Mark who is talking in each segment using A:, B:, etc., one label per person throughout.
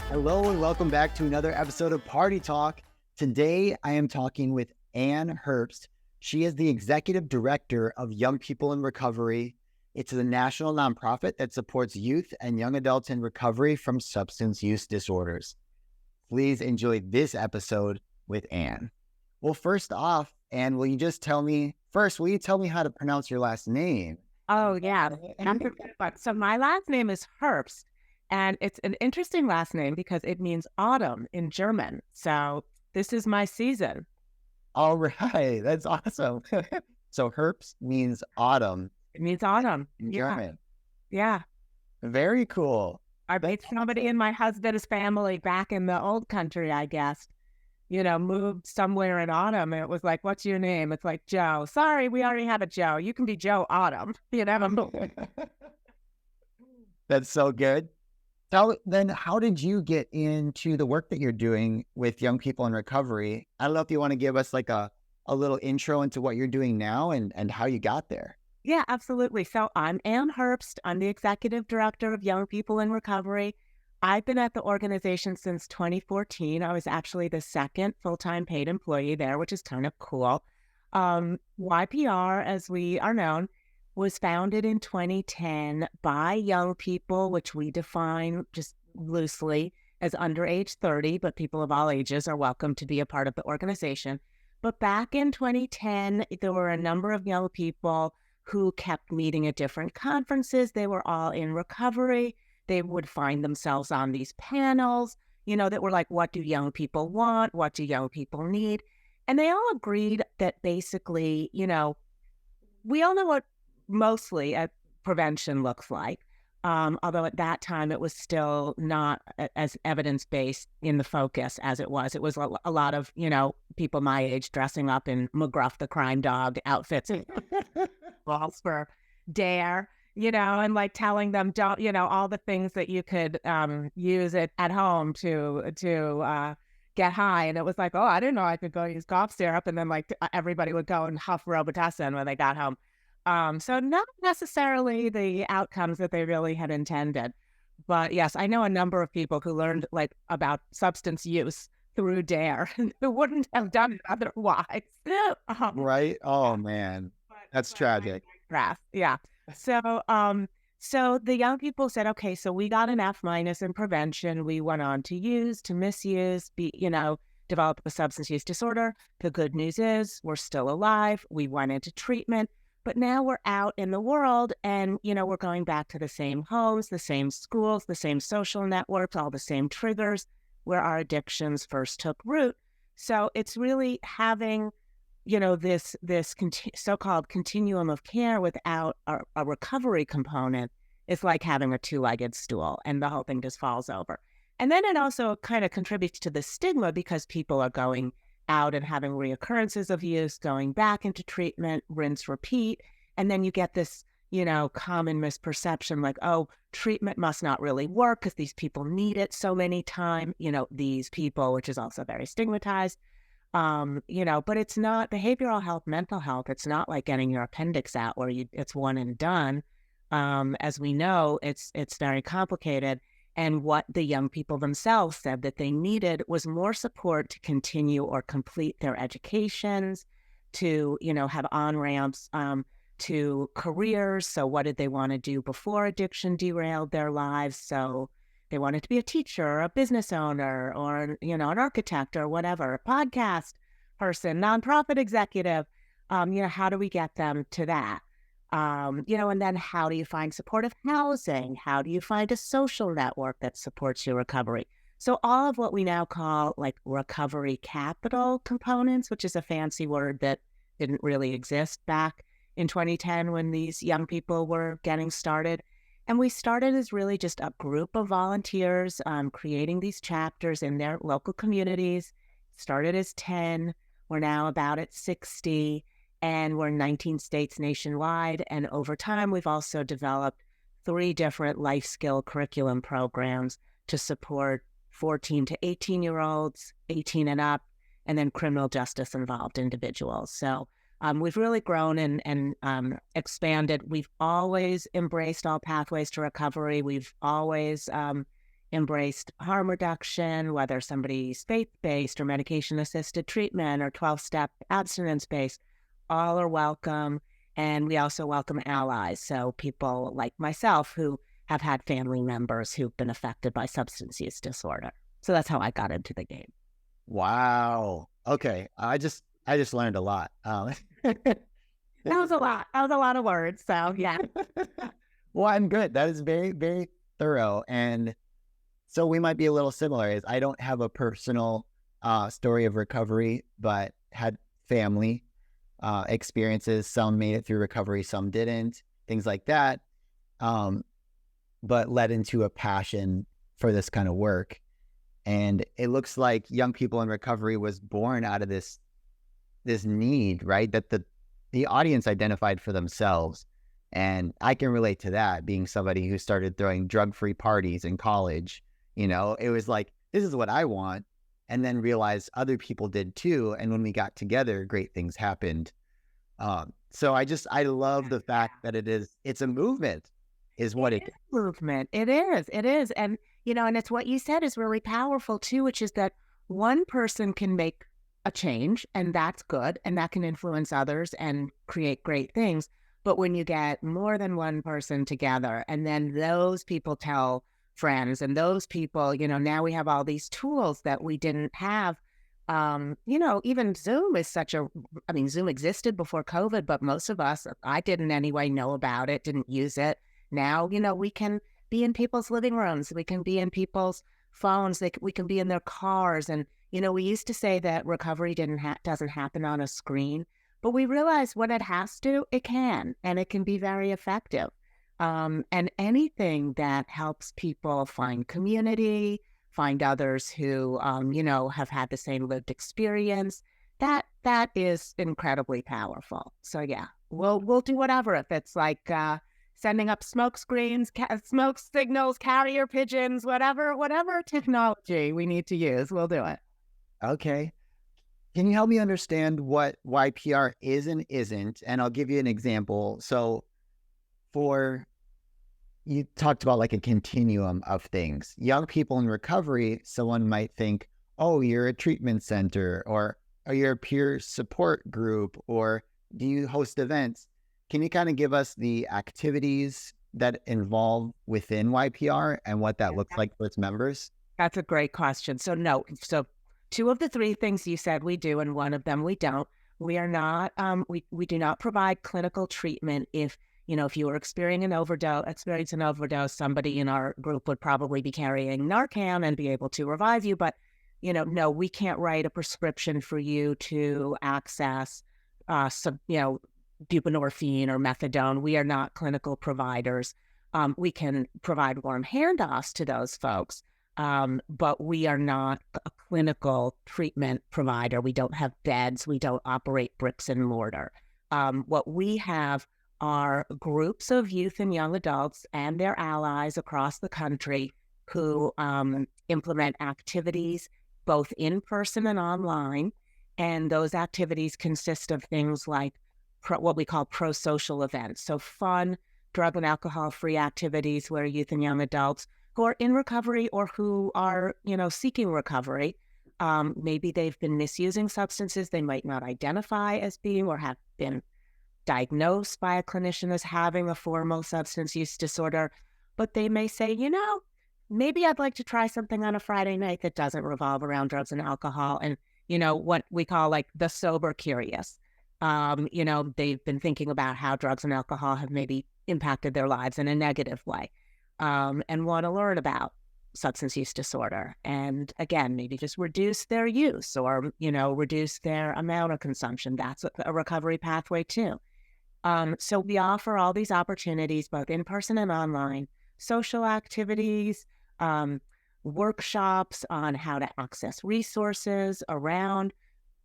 A: Hello and welcome back to another episode of Party Talk. Today I am talking with Ann Herbst. She is the Executive Director of Young People in Recovery. It's a national nonprofit that supports youth and young adults in recovery from substance use disorders. Please enjoy this episode with Ann. Well, first off, Ann, will you tell me how to pronounce your last name?
B: Oh, yeah. So my last name is Herbst, and it's an interesting last name because it means autumn in German. So this is my season.
A: All right, that's awesome. So Herbst means autumn
B: It means autumn.
A: in
B: Yeah.
A: German.
B: Yeah.
A: Very cool.
B: I made somebody in my husband's family back in the old country, I guess, moved somewhere in autumn. And it was like, what's your name? It's like, Joe. Sorry, we already have a Joe. You can be Joe Autumn.
A: That's so good. Then how did you get into the work that you're doing with young people in recovery? I don't know if you want to give us like a little intro into what you're doing now and how you got there.
B: Yeah, absolutely. So I'm Ann Herbst. I'm the Executive Director of Young People in Recovery. I've been at the organization since 2014. I was actually the second full-time paid employee there, which is kind of cool. YPR, as we are known, was founded in 2010 by young people, which we define just loosely as under age 30, but people of all ages are welcome to be a part of the organization. But back in 2010, there were a number of young people who kept meeting at different conferences. They were all in recovery. They would find themselves on these panels, that were like, what do young people want? What do young people need? And they all agreed that basically, we all know what mostly prevention looks like. Although at that time it was still not as evidence-based in the focus as it was. It was a lot of, people my age dressing up in McGruff the Crime Dog outfits balls for DARE, and like telling them, don't, all the things that you could use it at home to get high. And it was like, oh, I didn't know I could go use cough syrup. And then like everybody would go and huff Robitussin when they got home. So not necessarily the outcomes that they really had intended. But yes, I know a number of people who learned like about substance use through DARE who wouldn't have done it otherwise.
A: Right? Oh man, that's tragic.
B: Yeah. So the young people said, okay, so we got an F- in prevention. We went on to use, to misuse, develop a substance use disorder. The good news is we're still alive. We went into treatment. But now we're out in the world and, we're going back to the same homes, the same schools, the same social networks, all the same triggers where our addictions first took root. So it's really having, this so-called continuum of care without a recovery component is like having a two-legged stool and the whole thing just falls over. And then it also kind of contributes to the stigma because people are going out and having reoccurrences of use, going back into treatment, rinse, repeat. And then you get this, common misperception like, oh, treatment must not really work because these people need it so many times, these people, which is also very stigmatized. But it's not behavioral health, mental health. It's not like getting your appendix out where it's one and done. As we know, it's very complicated. And what the young people themselves said that they needed was more support to continue or complete their educations, to, have on-ramps to careers. So what did they want to do before addiction derailed their lives? So they wanted to be a teacher, a business owner, or, an architect or whatever, a podcast person, nonprofit executive. How do we get them to that? And then how do you find supportive housing? How do you find a social network that supports your recovery? So all of what we now call like recovery capital components, which is a fancy word that didn't really exist back in 2010 when these young people were getting started. And we started as really just a group of volunteers creating these chapters in their local communities. Started as 10. We're now about at 60. And we're in 19 states nationwide. And over time, we've also developed 3 different life skill curriculum programs to support 14 to 18-year-olds, 18 and up, and then criminal justice involved individuals. So we've really grown and expanded. We've always embraced all pathways to recovery. We've always embraced harm reduction, whether somebody's faith-based or medication-assisted treatment or 12-step abstinence-based, all are welcome. And we also welcome allies. So people like myself who have had family members who've been affected by substance use disorder. So that's how I got into the game.
A: Wow. Okay. I just learned a lot.
B: That was a lot. That was a lot of words. So yeah.
A: Well, I'm good. That is very, very thorough. And so we might be a little similar. Is I don't have a personal story of recovery, but had family experiences. Some made it through recovery, some didn't, things like that. But led into a passion for this kind of work. And it looks like young people in recovery was born out of this need, right? That the audience identified for themselves. And I can relate to that, being somebody who started throwing drug-free parties in college. It was like, this is what I want. And then realized other people did too. And when we got together, great things happened. So I love the fact that it's a movement is what it is.
B: Movement. It is. And, and it's what you said is really powerful too, which is that one person can make a change and that's good. And that can influence others and create great things. But when you get more than one person together and then those people tell friends and those people, now we have all these tools that we didn't have. Even Zoom is Zoom existed before COVID, but most of us, I didn't anyway know about it, didn't use it. Now, we can be in people's living rooms. We can be in people's phones. We can be in their cars. And, we used to say that recovery doesn't happen on a screen, but we realize when it has to, it can, and it can be very effective. And anything that helps people find community, find others who, have had the same lived experience, that is incredibly powerful. So yeah, we'll do whatever. If it's like sending up smoke screens, smoke signals, carrier pigeons, whatever technology we need to use, we'll do it.
A: Okay. Can you help me understand what YPR is and isn't? And I'll give you an example. So you talked about like a continuum of things. Young people in recovery, someone might think, oh, you're a treatment center, or you're a peer support group, or do you host events? Can you kind of give us the activities that involve within YPR and what that looks like for its members?
B: That's a great question. So two of the three things you said we do, and one of them we don't. We are not, we do not provide clinical treatment. If you were experiencing an overdose, somebody in our group would probably be carrying Narcan and be able to revive you. But, no, we can't write a prescription for you to access, buprenorphine or methadone. We are not clinical providers. We can provide warm handoffs to those folks, but we are not a clinical treatment provider. We don't have beds. We don't operate bricks and mortar. What we have are groups of youth and young adults and their allies across the country who implement activities both in person and online. And those activities consist of things like what we call pro-social events. So fun, drug and alcohol-free activities where youth and young adults who are in recovery or who are, seeking recovery, maybe they've been misusing substances they might not identify as being or have been diagnosed by a clinician as having a formal substance use disorder, but they may say, maybe I'd like to try something on a Friday night that doesn't revolve around drugs and alcohol. And, what we call like the sober curious. They've been thinking about how drugs and alcohol have maybe impacted their lives in a negative way, and want to learn about substance use disorder. And again, maybe just reduce their use or, reduce their amount of consumption. That's a recovery pathway too. So we offer all these opportunities, both in person and online, social activities, workshops on how to access resources around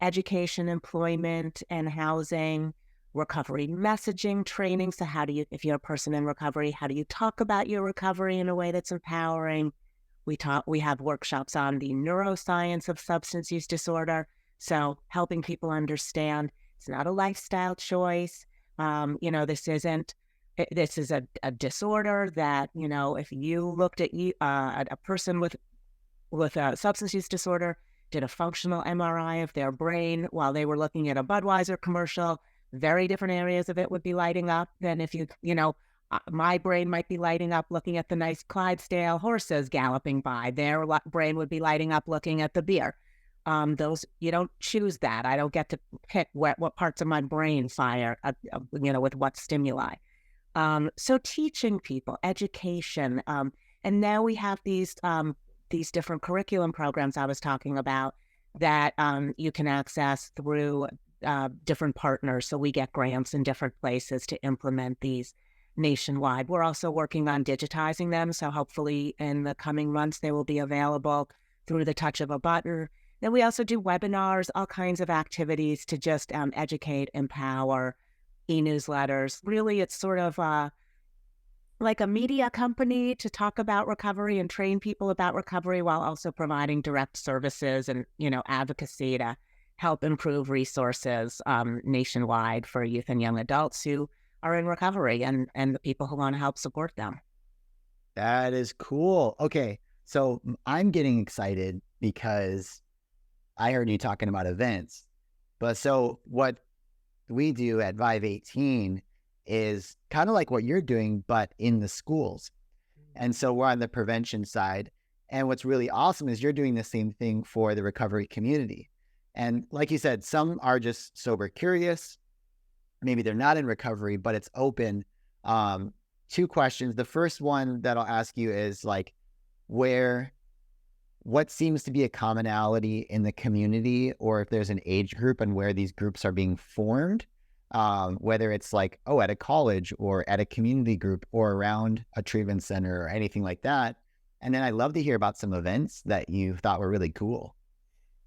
B: education, employment, and housing, recovery messaging training. So if you're a person in recovery, how do you talk about your recovery in a way that's empowering? We have workshops on the neuroscience of substance use disorder. So helping people understand it's not a lifestyle choice. This isn't This is a disorder that, if you looked at a person with a substance use disorder, did a functional MRI of their brain while they were looking at a Budweiser commercial, very different areas of it would be lighting up than if my brain might be lighting up looking at the nice Clydesdale horses galloping by. Their brain would be lighting up looking at the beer. Those, you don't choose that. I don't get to pick what parts of my brain fire, with what stimuli. So teaching people, education, and now we have these different curriculum programs I was talking about that you can access through different partners. So we get grants in different places to implement these nationwide. We're also working on digitizing them. So hopefully in the coming months, they will be available through the touch of a button. Then we also do webinars, all kinds of activities to just educate, empower, e-newsletters. Really, it's sort of like a media company to talk about recovery and train people about recovery while also providing direct services and, advocacy to help improve resources nationwide for youth and young adults who are in recovery and the people who want to help support them.
A: That is cool. Okay. So I'm getting excited because I heard you talking about events. But so what we do at Vive 18 is kind of like what you're doing, but in the schools. And so we're on the prevention side. And what's really awesome is you're doing the same thing for the recovery community. And like you said, some are just sober curious. Maybe they're not in recovery, but it's open. Two questions. The first one that I'll ask you is like, what seems to be a commonality in the community, or if there's an age group and where these groups are being formed, whether it's like, at a college or at a community group or around a treatment center or anything like that. And then I'd love to hear about some events that you thought were really cool.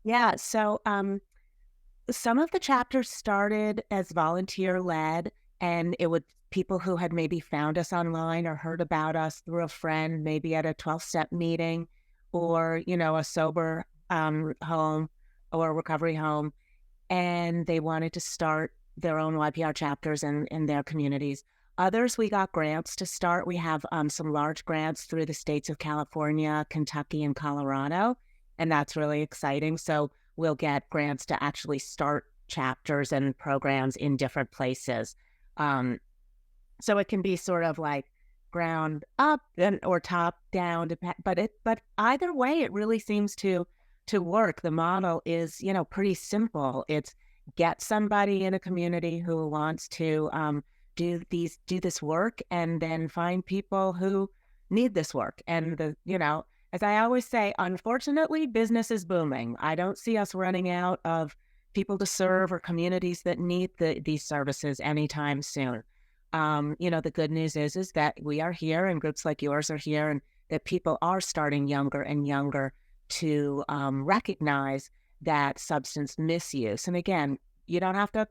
B: Yeah. So some of the chapters started as volunteer-led, and it would people who had maybe found us online or heard about us through a friend, maybe at a 12-step meeting or, a sober home or a recovery home, and they wanted to start their own YPR chapters in their communities. Others, we got grants to start. We have some large grants through the states of California, Kentucky, and Colorado, and that's really exciting. So we'll get grants to actually start chapters and programs in different places. So it can be sort of like ground up or top down, but either way, it really seems to work. The model is, pretty simple. It's get somebody in a community who wants to do this work, and then find people who need this work. And as I always say, unfortunately, business is booming. I don't see us running out of people to serve or communities that need these services anytime soon. The good news is that we are here, and groups like yours are here, and that people are starting younger and younger to recognize that substance misuse. And again, you don't have to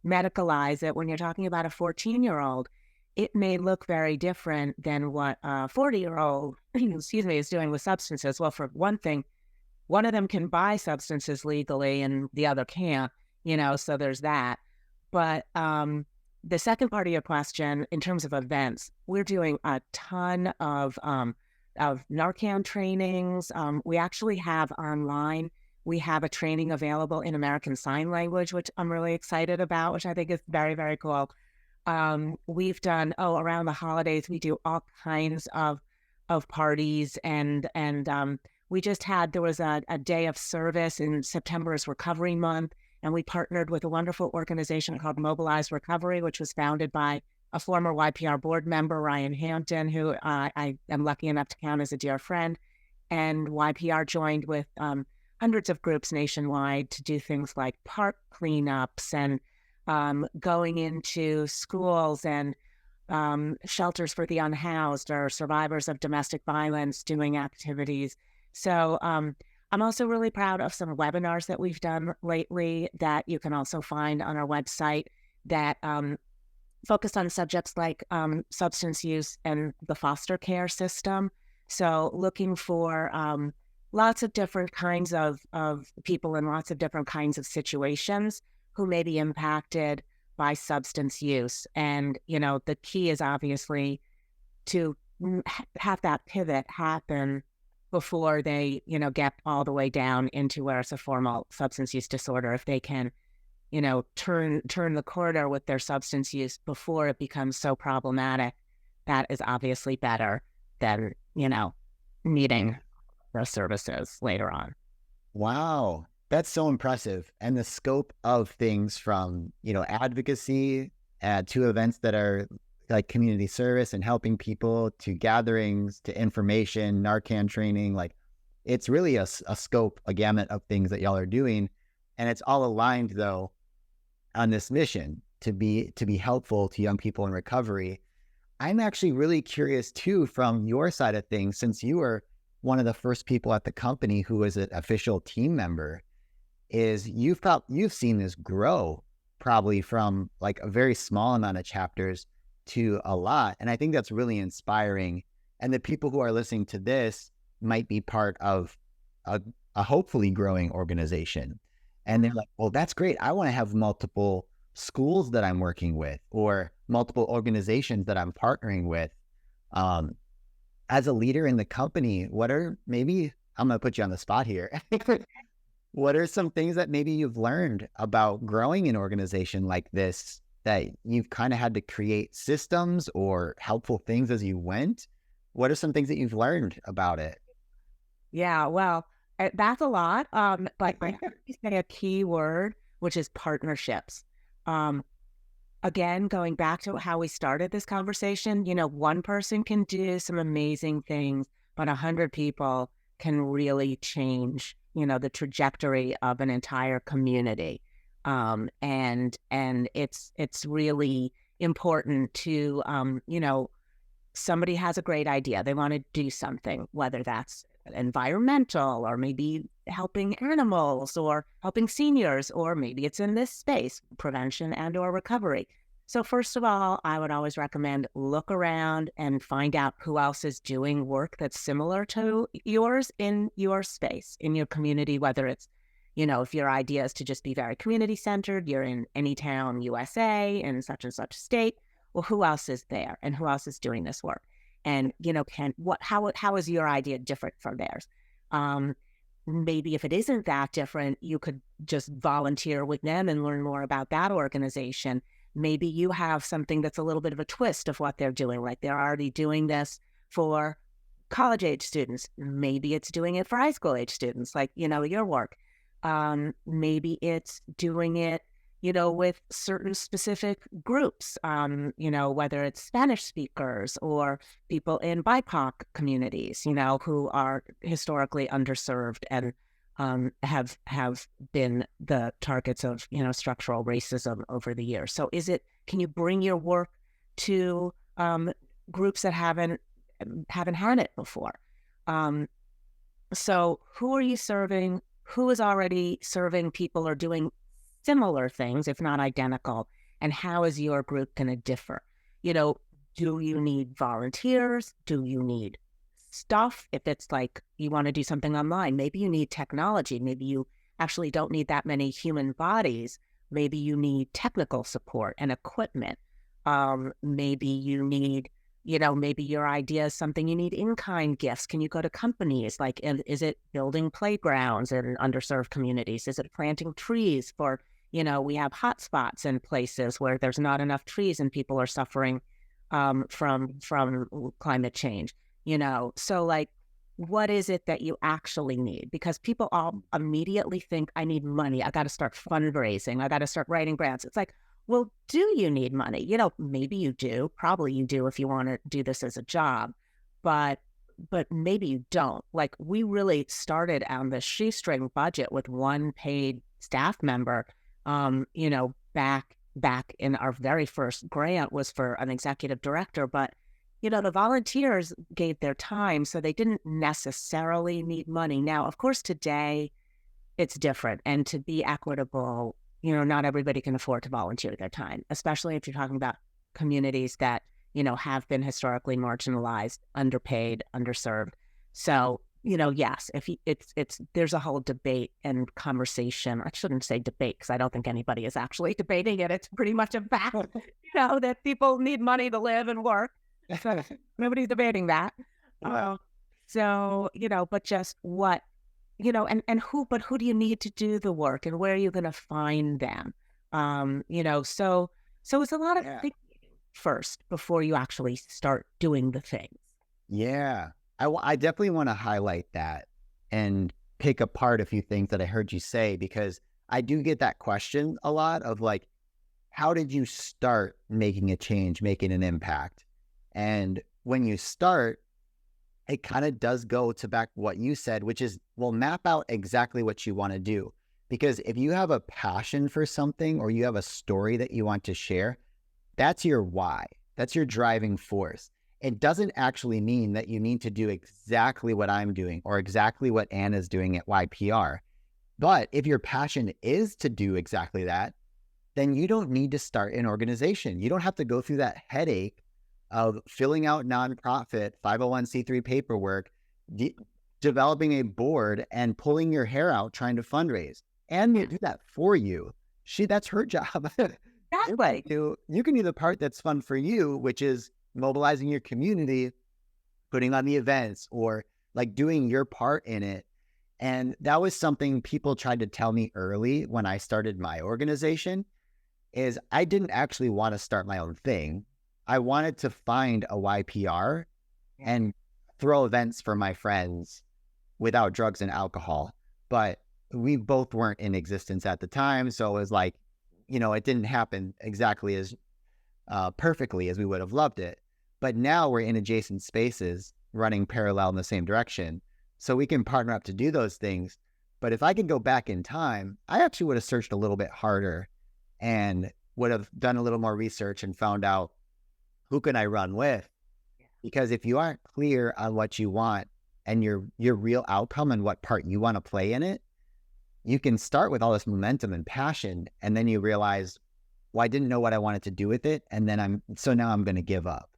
B: medicalize it. When you're talking about a 14-year-old, it may look very different than what a 40-year-old, is doing with substances. Well, for one thing, one of them can buy substances legally and the other can't, so there's that. But the second part of your question, in terms of events, we're doing a ton of Narcan trainings. We actually have online, we have a training available in American Sign Language, which I'm really excited about, which I think is very, very cool. We've done, around the holidays, we do all kinds of parties, and there was a day of service in September is Recovery Month, and we partnered with a wonderful organization called Mobilize Recovery, which was founded by a former YPR board member, Ryan Hampton, who I am lucky enough to count as a dear friend. And YPR joined with hundreds of groups nationwide to do things like park cleanups and going into schools and shelters for the unhoused or survivors of domestic violence, doing activities. So I'm also really proud of some webinars that we've done lately that you can also find on our website that focus on subjects like substance use and the foster care system. So looking for lots of different kinds of people in lots of different kinds of situations who may be impacted by substance use. And, the key is obviously to have that pivot happen before they, get all the way down into where it's a formal substance use disorder. If they can, turn the corner with their substance use before it becomes so problematic, that is obviously better than, needing those services later on.
A: Wow. That's so impressive. And the scope of things from, advocacy to events that are like community service and helping people, to gatherings, to information, Narcan training, like it's really a scope, a gamut of things that y'all are doing. And it's all aligned though on this mission to be helpful to young people in recovery. I'm actually really curious too, from your side of things, since you were one of the first people at the company who was an official team member, is you've seen this grow probably from like a very small amount of chapters to a lot. And I think that's really inspiring. And the people who are listening to this might be part of a hopefully growing organization. And they're like, well, that's great. I want to have multiple schools that I'm working with or multiple organizations that I'm partnering with. As a leader in the company, maybe I'm going to put you on the spot here. What are some things that maybe you've learned about growing an organization like this, that you've kind of had to create systems or helpful things as you went? What are some things that you've learned about it?
B: Yeah, well, that's a lot. But I have to say a key word, which is partnerships. Again, going back to how we started this conversation, one person can do some amazing things, but 100 people can really change, the trajectory of an entire community. And it's really important to, somebody has a great idea. They want to do something, whether that's environmental or maybe helping animals or helping seniors, or maybe it's in this space, prevention and or recovery. So first of all, I would always recommend look around and find out who else is doing work that's similar to yours in your space, in your community, whether it's, if your idea is to just be very community centered, you're in any town, USA, in such and such state. Well, who else is there and who else is doing this work? And, how is your idea different from theirs? Maybe if it isn't that different, you could just volunteer with them and learn more about that organization. Maybe you have something that's a little bit of a twist of what they're doing, like they're already doing this for college age students. Maybe it's doing it for high school age students, like, your work. Maybe it's doing it, with certain specific groups, whether it's Spanish speakers or people in BIPOC communities, who are historically underserved and have been the targets of, structural racism over the years. So can you bring your work to groups that haven't had it before? So who are you serving? Who is already serving people or doing similar things, if not identical, and how is your group going to differ? Do you need volunteers? Do you need stuff? If it's like you want to do something online, maybe you need technology. Maybe you actually don't need that many human bodies. Maybe you need technical support and equipment. Maybe you need, maybe your idea is something you need in-kind gifts. Can you go to companies? Like, is it building playgrounds in underserved communities? Is it planting trees for, we have hotspots in places where there's not enough trees and people are suffering from climate change, So like, what is it that you actually need? Because people all immediately think, I need money. I got to start fundraising. I got to start writing grants. It's like, well, do you need money? Maybe you do. Probably you do if you want to do this as a job, but maybe you don't. Like, we really started on the shoestring budget with one paid staff member. Back in our very first grant was for an executive director, but the volunteers gave their time, so they didn't necessarily need money. Now, of course, today it's different, and to be equitable, not everybody can afford to volunteer their time, especially if you're talking about communities that, have been historically marginalized, underpaid, underserved. So yes, if you, it's there's a whole debate and conversation. I shouldn't say debate because I don't think anybody is actually debating it. It's pretty much a fact, that people need money to live and work. So nobody's debating that. Uh, but just what, but who do you need to do the work and where are you going to find them? So it's a lot of thinking first before you actually start doing the things.
A: Yeah. I definitely want to highlight that and pick apart a few things that I heard you say, because I do get that question a lot of like, how did you start making a change, making an impact? And when you start, it kind of does go to back what you said, which is, well, map out exactly what you want to do. Because if you have a passion for something or you have a story that you want to share, that's your why. That's your driving force. It doesn't actually mean that you need to do exactly what I'm doing or exactly what Anna's doing at YPR. But if your passion is to do exactly that, then you don't need to start an organization. You don't have to go through that headache of filling out nonprofit 501c3 paperwork, developing a board, and pulling your hair out trying to fundraise. And you do that for you. That's her job.
B: That way.
A: You can do the part that's fun for you, which is mobilizing your community, putting on the events, or like doing your part in it. And that was something people tried to tell me early when I started my organization, is I didn't actually want to start my own thing. I wanted to find a YPR and throw events for my friends without drugs and alcohol. But we both weren't in existence at the time. So it was like, it didn't happen exactly as perfectly as we would have loved it. But now we're in adjacent spaces running parallel in the same direction. So we can partner up to do those things. But if I could go back in time, I actually would have searched a little bit harder and would have done a little more research and found out who can I run with? Because if you aren't clear on what you want and your real outcome and what part you want to play in it, you can start with all this momentum and passion, and then you realize, well, I didn't know what I wanted to do with it, and then now I'm going to give up.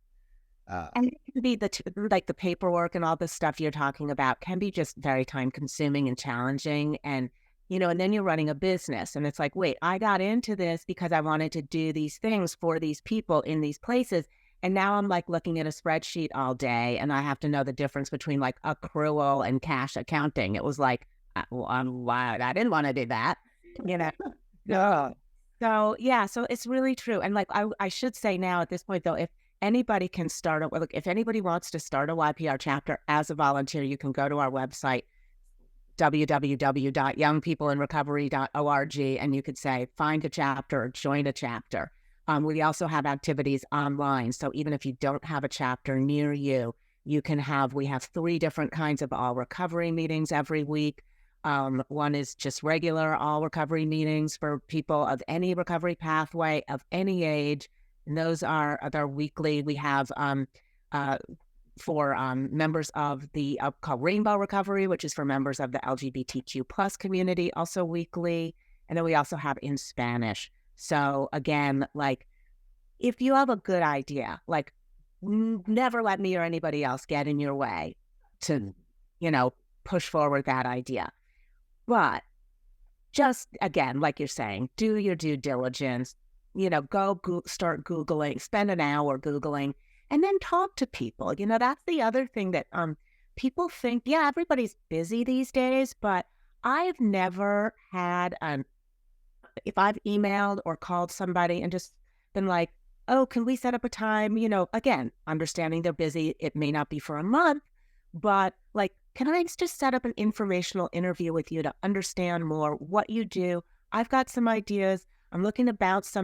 B: And it can be the paperwork and all the stuff you're talking about can be just very time consuming and challenging. And, and then you're running a business and it's like, wait, I got into this because I wanted to do these things for these people in these places. And now I'm like looking at a spreadsheet all day and I have to know the difference between like accrual and cash accounting. It was like, wow, I didn't want to do that,
A: Yeah.
B: So it's really true. And like, I should say now at this point though, if anybody can if anybody wants to start a YPR chapter as a volunteer, you can go to our website, www.youngpeopleinrecovery.org, and you could say, find a chapter or join a chapter. We also have activities online. So even if you don't have a chapter near you, we have 3 different kinds of all recovery meetings every week. One is just regular all recovery meetings for people of any recovery pathway, of any age. And those are they're weekly. We have for members of the called Rainbow Recovery, which is for members of the LGBTQ plus community, also weekly. And then we also have in Spanish. So again, like if you have a good idea, like never let me or anybody else get in your way to, push forward that idea. But just again, like you're saying, do your due diligence. Start Googling, spend an hour Googling, and then talk to people. That's the other thing that people think, yeah, everybody's busy these days, but I've never had if I've emailed or called somebody and just been like, oh, can we set up a time? Again, understanding they're busy, it may not be for a month, but like, can I just set up an informational interview with you to understand more what you do? I've got some ideas. I'm looking to bounce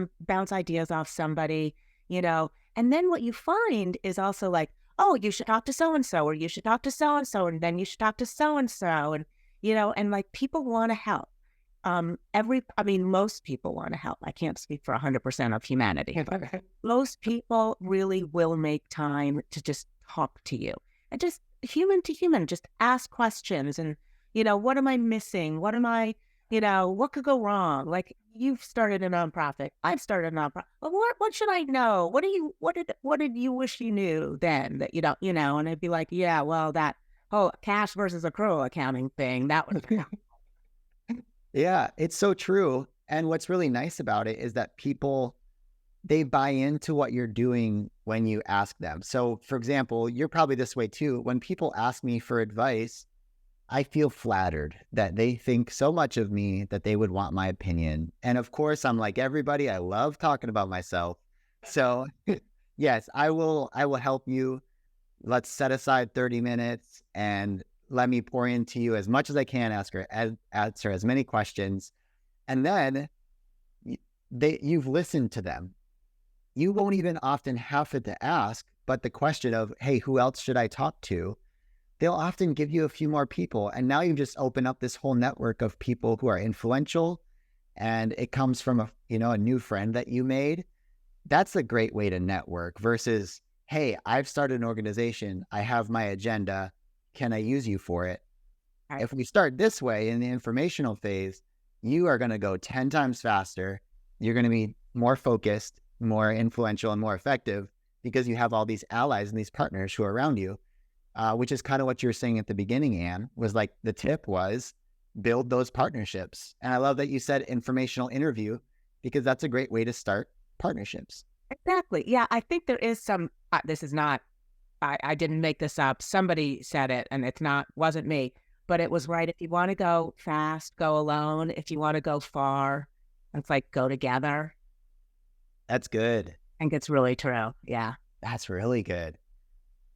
B: ideas off somebody, and then what you find is also like, oh, you should talk to so-and-so, or you should talk to so-and-so, and then you should talk to so-and-so. And, and like people want to help. Most people want to help. I can't speak for 100% of humanity. Most people really will make time to just talk to you and just human to human, just ask questions and, what am I missing? What am I, what could go wrong? Like you've started a nonprofit. I've started a nonprofit. Well, what should I know? What did you wish you knew then that you don't, and I'd be like, yeah, well, that whole cash versus accrual accounting thing. That was
A: Yeah, it's so true. And what's really nice about it is that people, they buy into what you're doing when you ask them. So, for example, you're probably this way too. When people ask me for advice, I feel flattered that they think so much of me that they would want my opinion. And of course, I'm like everybody, I love talking about myself. So, yes, I will help you. Let's set aside 30 minutes and let me pour into you as much as I can, answer as many questions. And then you've listened to them. You won't even often have to ask, but the question of, hey, who else should I talk to? They'll often give you a few more people. And now you just open up this whole network of people who are influential. And it comes from a new friend that you made. That's a great way to network versus, hey, I've started an organization. I have my agenda. Can I use you for it?
B: right.
A: If we start this way in the informational phase, you are going to go 10 times faster. You're going to be more focused, more influential, and more effective because you have all these allies and these partners who are around you, which is kind of what you were saying at the beginning, Anne, was like the tip was build those partnerships. And I love that you said informational interview because that's a great way to start partnerships.
B: Exactly. Yeah, I think there is some. This is not. I didn't make this up. Somebody said it, and wasn't me, but it was right. If you want to go fast, go alone. If you want to go far, it's like go together.
A: That's good.
B: I think it's really true. Yeah.
A: That's really good.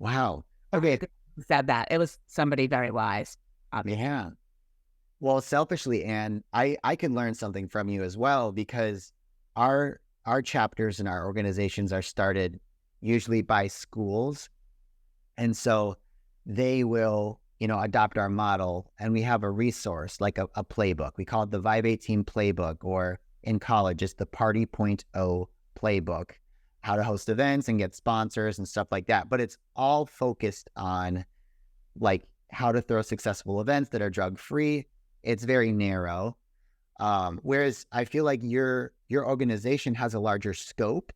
A: Wow. Okay.
B: Who said that? It was somebody very wise.
A: Yeah. Well, selfishly, Anne, I can learn something from you as well because our chapters and our organizations are started usually by schools. And so they will, adopt our model and we have a resource like a playbook. We call it the Vibe 18 playbook, or in college, it's the Party.0 playbook, how to host events and get sponsors and stuff like that. But it's all focused on like how to throw successful events that are drug free. It's very narrow. Whereas I feel like your organization has a larger scope.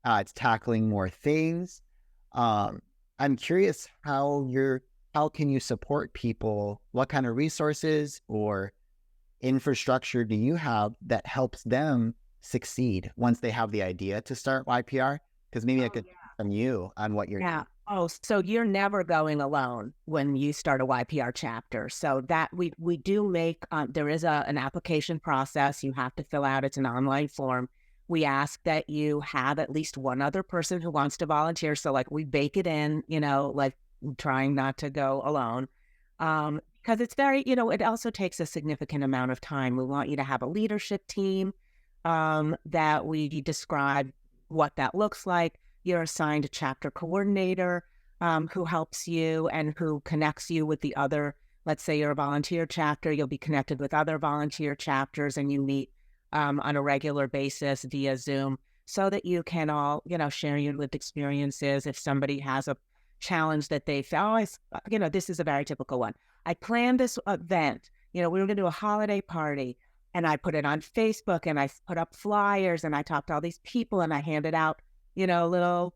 A: It's tackling more things. I'm curious how can you support people? What kind of resources or infrastructure do you have that helps them succeed once they have the idea to start YPR? Because maybe I could hear from you on what you're doing.
B: Oh, so you're never going alone when you start a YPR chapter. So that we do make, there is an application process you have to fill out. It's an online form. We ask that you have at least one other person who wants to volunteer. So like we bake it in, like trying not to go alone. Because it's very, it also takes a significant amount of time. We want you to have a leadership team that we describe what that looks like. You're assigned a chapter coordinator who helps you and who connects you with the other. Let's say you're a volunteer chapter, you'll be connected with other volunteer chapters and you meet on a regular basis via Zoom so that you can all, share your lived experiences. If somebody has a challenge that they felt, this is a very typical one. I planned this event, we were going to do a holiday party and I put it on Facebook and I put up flyers and I talked to all these people and I handed out little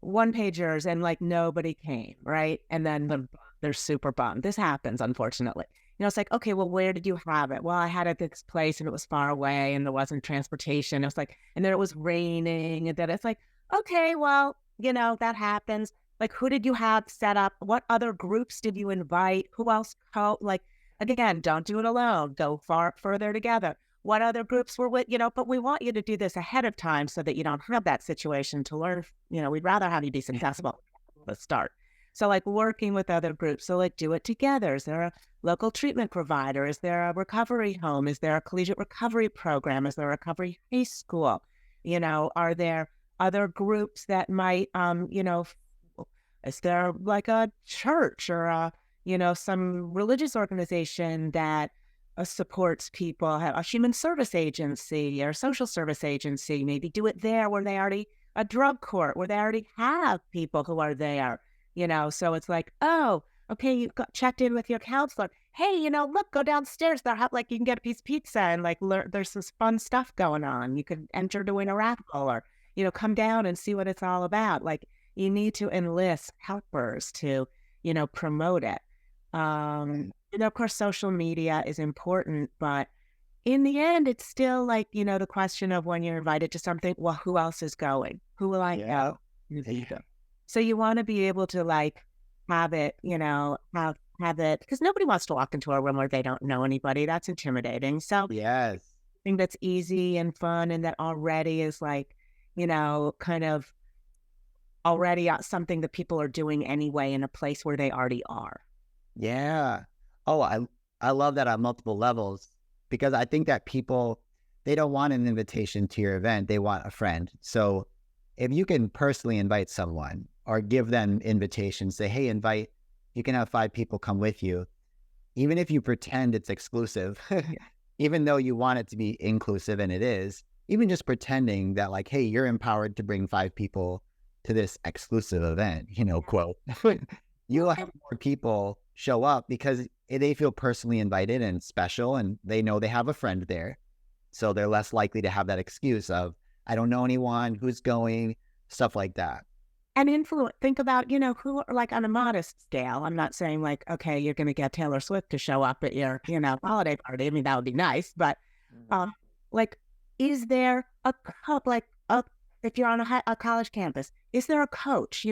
B: one pagers and like nobody came, right? And then they're super bummed. This happens, unfortunately. It's like, okay, well, where did you have it? Well, I had it at this place and it was far away and there wasn't transportation. It was like, and then it was raining and then it's like, okay, well, that happens. Like, who did you have set up? What other groups did you invite? Who else helped? Like, again, don't do it alone. Go further together. What other groups were with, but we want you to do this ahead of time so that you don't have that situation to learn. We'd rather have you be successful at the start. So like working with other groups. So like do it together. Is there a local treatment provider? Is there a recovery home? Is there a collegiate recovery program? Is there a recovery high school? Are there other groups that might, is there like a church or some religious organization that supports people, a human service agency or social service agency, maybe do it there where they already, a drug court where they already have people who are there, so it's like, oh, okay, you got checked in with your counselor. Hey, look, go downstairs. They'll have you can get a piece of pizza and like there's some fun stuff going on. You can enter to win a raffle or, come down and see what it's all about. Like you need to enlist helpers to promote it. And of course, social media is important, but in the end, it's still like, the question of when you're invited to something, well, who else is going? Who will I
A: Yeah.
B: know? So you want to be able to like have it, have it, because nobody wants to walk into a room where they don't know anybody. That's intimidating. So
A: Yes.
B: I think that's easy and fun, and that already is like, kind of already something that people are doing anyway in a place where they already are.
A: Yeah. Oh, I love that on multiple levels, because I think that people, they don't want an invitation to your event. They want a friend. So if you can personally invite someone or give them invitations, say, hey, you can have 5 people come with you. Even if you pretend it's exclusive, even though you want it to be inclusive, and it is, even just pretending that like, hey, you're empowered to bring 5 people to this exclusive event, quote, you'll have more people show up because they feel personally invited and special, and they know they have a friend there. So they're less likely to have that excuse of, I don't know anyone who's going, stuff like that.
B: And think about, who are like on a modest scale. I'm not saying like, okay, you're going to get Taylor Swift to show up at your, holiday party. I mean, that would be nice. But like, is there if you're on a college campus, is there a coach?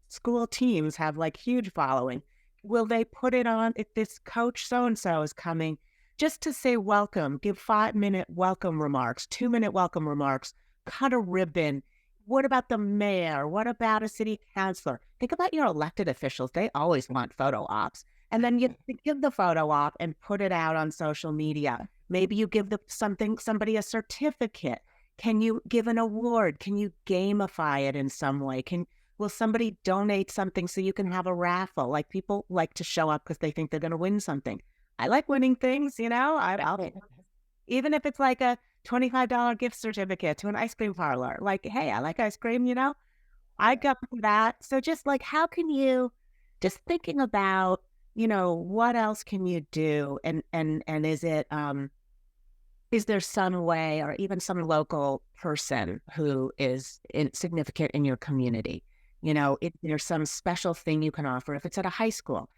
B: School teams have like huge following. Will they put it on if this coach so-and-so is coming just to say welcome, give 5-minute welcome remarks, 2-minute welcome remarks, cut a ribbon? What about the mayor? What about a city councilor? Think about your elected officials. They always want photo ops. And then you give the photo op and put it out on social media. Maybe you give somebody a certificate. Can you give an award? Can you gamify it in some way? Will somebody donate something so you can have a raffle? Like, people like to show up because they think they're going to win something. I like winning things, I'll even if it's like a $25 gift certificate to an ice cream parlor. Like, hey, I like ice cream, I go for that. So just like, how can you, just thinking about, what else can you do? And is there some way, or even some local person who is significant in your community? If there's some special thing you can offer, if it's at a high school,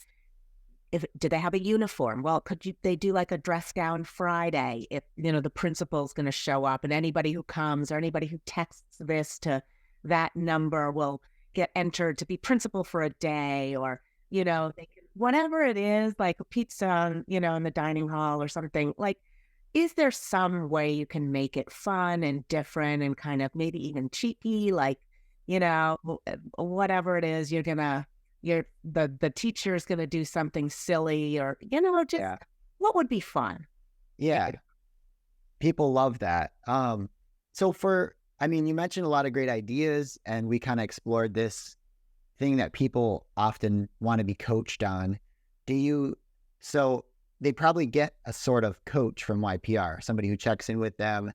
B: do they have a uniform? Well, they do like a dress gown Friday if, the principal's going to show up, and anybody who comes or anybody who texts this to that number will get entered to be principal for a day, or, whatever it is, like a pizza, in the dining hall or something. Like, is there some way you can make it fun and different and kind of maybe even cheeky, like, whatever it is, the teacher is going to do something silly, or, what would be fun?
A: Yeah. People love that. So you mentioned a lot of great ideas, and we kind of explored this thing that people often want to be coached on. So they probably get a sort of coach from YPR, somebody who checks in with them.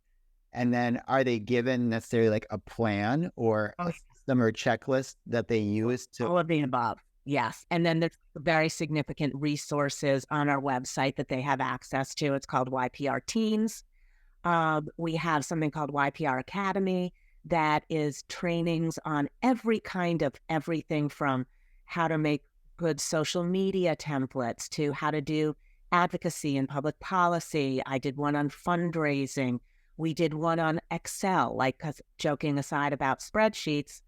A: And then are they given necessarily like a plan or a system or checklist that they use to?
B: All of the above. Yes. And then there's very significant resources on our website that they have access to. It's called YPR Teens. We have something called YPR Academy that is trainings on every kind of everything, from how to make good social media templates to how to do advocacy and public policy. I did one on fundraising. We did one on Excel, like, 'cause joking aside about spreadsheets,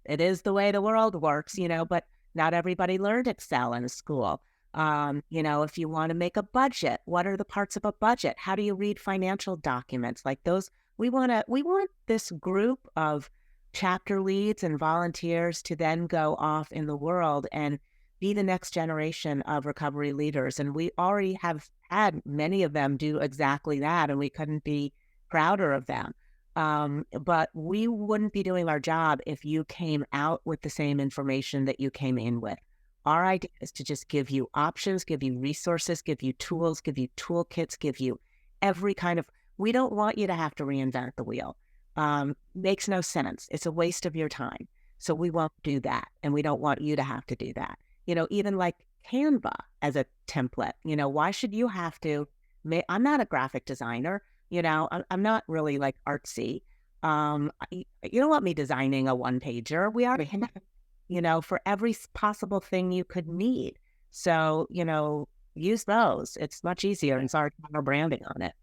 B: it is the way the world works, but not everybody learned Excel in school. If you want to make a budget, what are the parts of a budget? How do you read financial documents? Like those, we want this group of chapter leads and volunteers to then go off in the world and be the next generation of recovery leaders. And we already have had many of them do exactly that, and we couldn't be prouder of them. But we wouldn't be doing our job if you came out with the same information that you came in with. Our idea is to just give you options, give you resources, give you tools, give you toolkits, give you every kind of, we don't want you to have to reinvent the wheel. Makes no sense. It's a waste of your time. So we won't do that. And we don't want you to have to do that. Even like Canva as a template, why should you have to, I'm not a graphic designer. I'm not really like artsy. You don't want me designing a one-pager. We already have, for every possible thing you could need. So, use those. It's much easier and it's already more branding on it.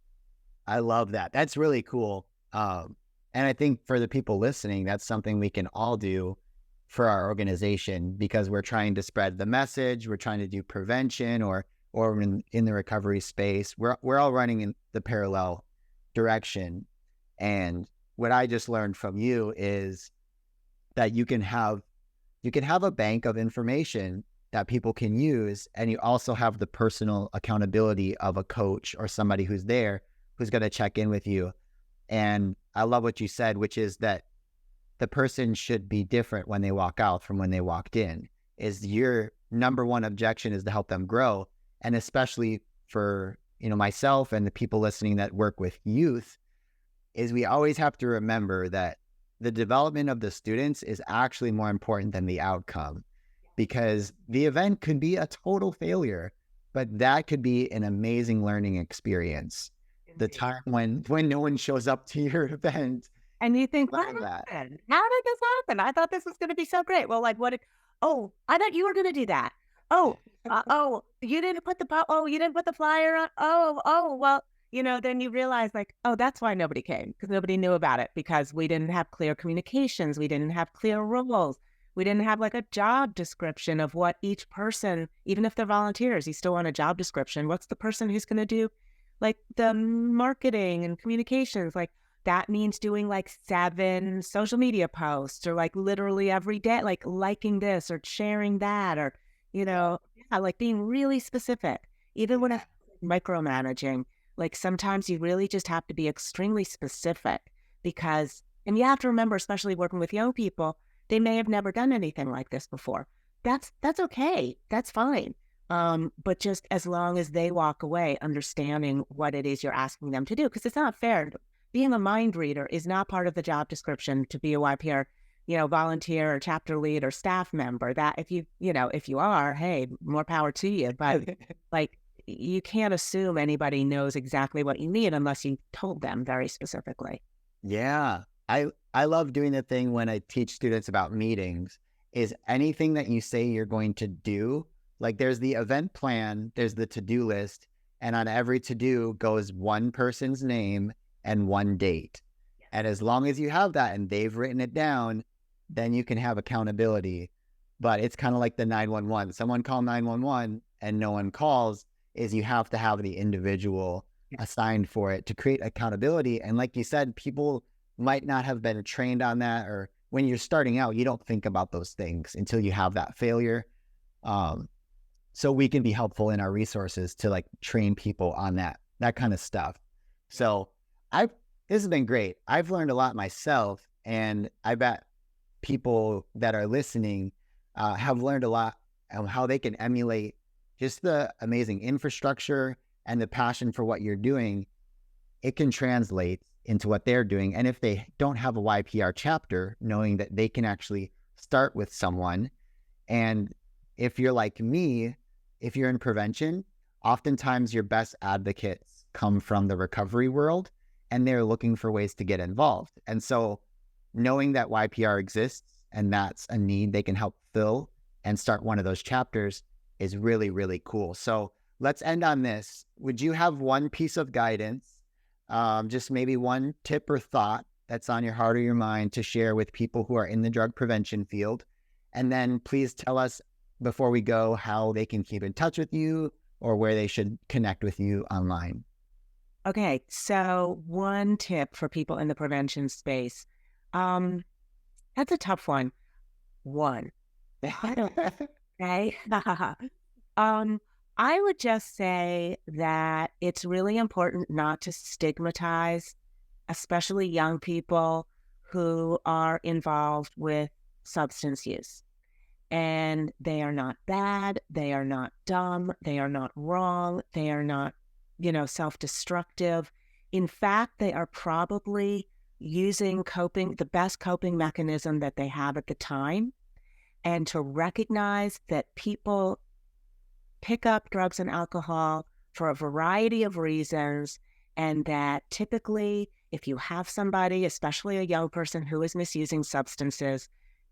A: I love that. That's really cool. And I think for the people listening, that's something we can all do for our organization because we're trying to spread the message. We're trying to do prevention or in the recovery space. We're all running in the parallel direction. And what I just learned from you is that you can have a bank of information that people can use, and you also have the personal accountability of a coach or somebody who's there who's going to check in with you. And I love what you said, which is that the person should be different when they walk out from when they walked in. Is your number one objection is to help them grow. And especially for, myself and the people listening that work with youth, is we always have to remember that the development of the students is actually more important than the outcome, because the event could be a total failure, but that could be an amazing learning experience. The time when no one shows up to your event.
B: And you think, what happened? How did this happen? I thought this was going to be so great. Well, oh, I thought you were going to do that. Oh, you didn't put you didn't put the flyer on. Well, then you realize that's why nobody came, because nobody knew about it, because we didn't have clear communications. We didn't have clear roles. We didn't have a job description of what each person, even if they're volunteers, you still want a job description. What's the person who's going to do the marketing and communications? That means doing 7 social media posts, or literally every day, liking this or sharing that, or, being really specific. Even when it's micromanaging, sometimes you really just have to be extremely specific and you have to remember, especially working with young people, they may have never done anything like this before. That's okay. That's fine. But just as long as they walk away understanding what it is you're asking them to do, because it's not fair. Being a mind reader is not part of the job description to be a YPR, volunteer or chapter lead or staff member. That if you are, hey, more power to you. But you can't assume anybody knows exactly what you need unless you told them very specifically.
A: Yeah. I love doing the thing when I teach students about meetings, is anything that you say you're going to do, there's the event plan, there's the to-do list, and on every to-do goes one person's name and one date. Yes. And as long as you have that and they've written it down, then you can have accountability. But it's kind of like the 911. Someone call 911 and no one calls, is you have to have the individual assigned for it to create accountability. And like you said, people might not have been trained on that, or when you're starting out, you don't think about those things until you have that failure. So we can be helpful in our resources to train people on that kind of stuff. So this has been great. I've learned a lot myself, and I bet people that are listening have learned a lot on how they can emulate just the amazing infrastructure and the passion for what you're doing. It can translate into what they're doing. And if they don't have a YPR chapter, knowing that they can actually start with someone. And if you're like me, if you're in prevention, oftentimes your best advocates come from the recovery world, and they're looking for ways to get involved. And so knowing that YPR exists and that's a need they can help fill and start one of those chapters is really, really cool. So let's end on this. Would you have one piece of guidance, just maybe one tip or thought that's on your heart or your mind to share with people who are in the drug prevention field? And then please tell us before we go how they can keep in touch with you or where they should connect with you online.
B: Okay, so one tip for people in the prevention space. That's a tough one. Okay. I would just say that it's really important not to stigmatize, especially young people who are involved with substance use. And they are not bad, they are not dumb, they are not wrong, they are not, self-destructive. In fact, they are probably using the best coping mechanism that they have at the time. And to recognize that people pick up drugs and alcohol for a variety of reasons, and that typically if you have somebody, especially a young person who is misusing substances,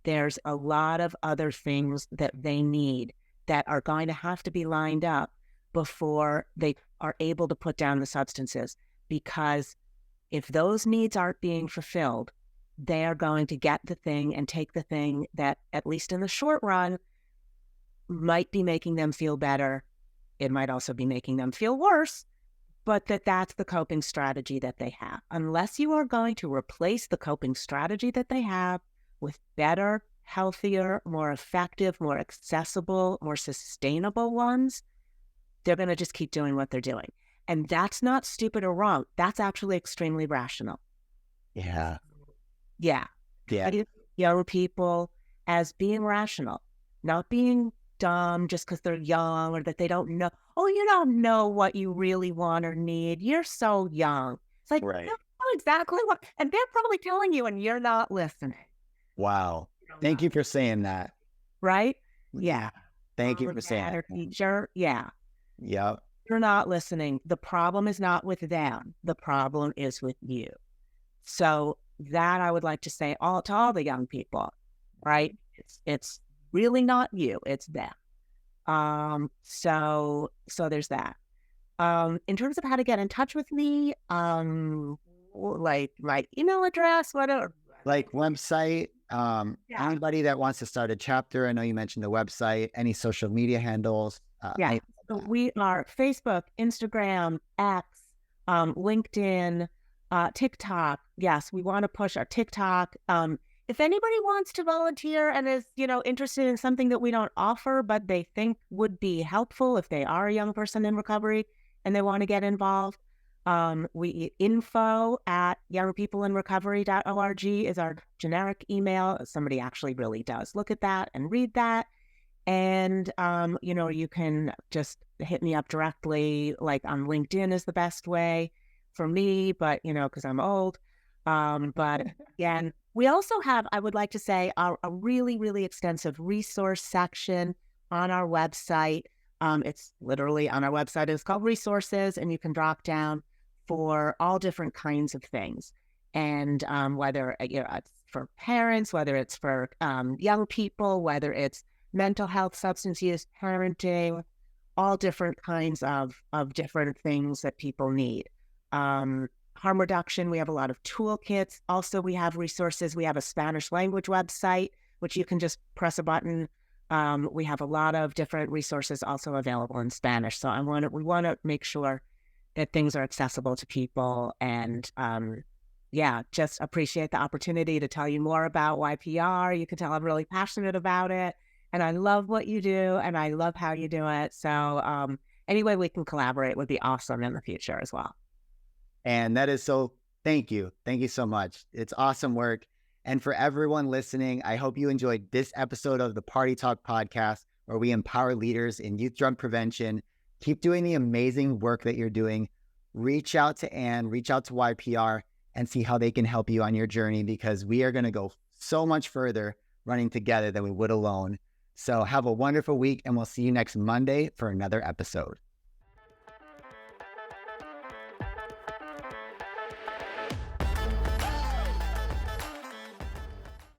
B: there's a lot of other things that they need that are going to have to be lined up before they are able to put down the substances. Because if those needs aren't being fulfilled, they are going to get the thing and take the thing that, at least in the short run, might be making them feel better. It might also be making them feel worse, but that's the coping strategy that they have. Unless you are going to replace the coping strategy that they have with better, healthier, more effective, more accessible, more sustainable ones, they're going to just keep doing what they're doing. And that's not stupid or wrong. That's actually extremely rational.
A: Yeah.
B: Yeah.
A: Yeah.
B: I view young people as being rational, not being dumb just because they're young or that they don't know. Oh, you don't know what you really want or need. You're so young. It's like,
A: Right.
B: you know exactly what, and they're probably telling you and you're not listening.
A: Wow. Thank you for saying that.
B: Right? Yeah.
A: Thank you for saying
B: Dad or
A: that.
B: teacher. Yeah.
A: Yep.
B: You're not listening. The problem is not with them. The problem is with you. So that I would like to say to all the young people, right? It's really not you, it's them. So there's that. In terms of how to get in touch with me, like my email address, whatever.
A: Like website, anybody that wants to start a chapter. I know you mentioned the website, any social media handles.
B: Yeah. So we are Facebook, Instagram, X, LinkedIn, TikTok. Yes, we want to push our TikTok. If anybody wants to volunteer and is, interested in something that we don't offer, but they think would be helpful if they are a young person in recovery and they want to get involved, info@youngpeopleinrecovery.org is our generic email. Somebody actually really does look at that and read that. And, you can just hit me up directly, like on LinkedIn is the best way for me, but, because I'm old. But again, we also have, I would like to say, a really, really extensive resource section on our website. It's literally on our website. It's called Resources, and you can drop down for all different kinds of things. And whether it's for parents, whether it's for young people, whether it's mental health, substance use, parenting, all different kinds of different things that people need. Harm reduction, we have a lot of toolkits. Also, we have resources. We have a Spanish language website, which you can just press a button. We have a lot of different resources also available in Spanish. So we want to make sure that things are accessible to people. And just appreciate the opportunity to tell you more about YPR. You can tell I'm really passionate about it. And I love what you do, and I love how you do it. So any way we can collaborate would be awesome in the future as well.
A: And that is so, thank you. Thank you so much. It's awesome work. And for everyone listening, I hope you enjoyed this episode of the Party Talk podcast, where we empower leaders in youth drug prevention. Keep doing the amazing work that you're doing. Reach out to Anne, reach out to YPR, and see how they can help you on your journey, because we are going to go so much further running together than we would alone. So have a wonderful week, and we'll see you next Monday for another episode.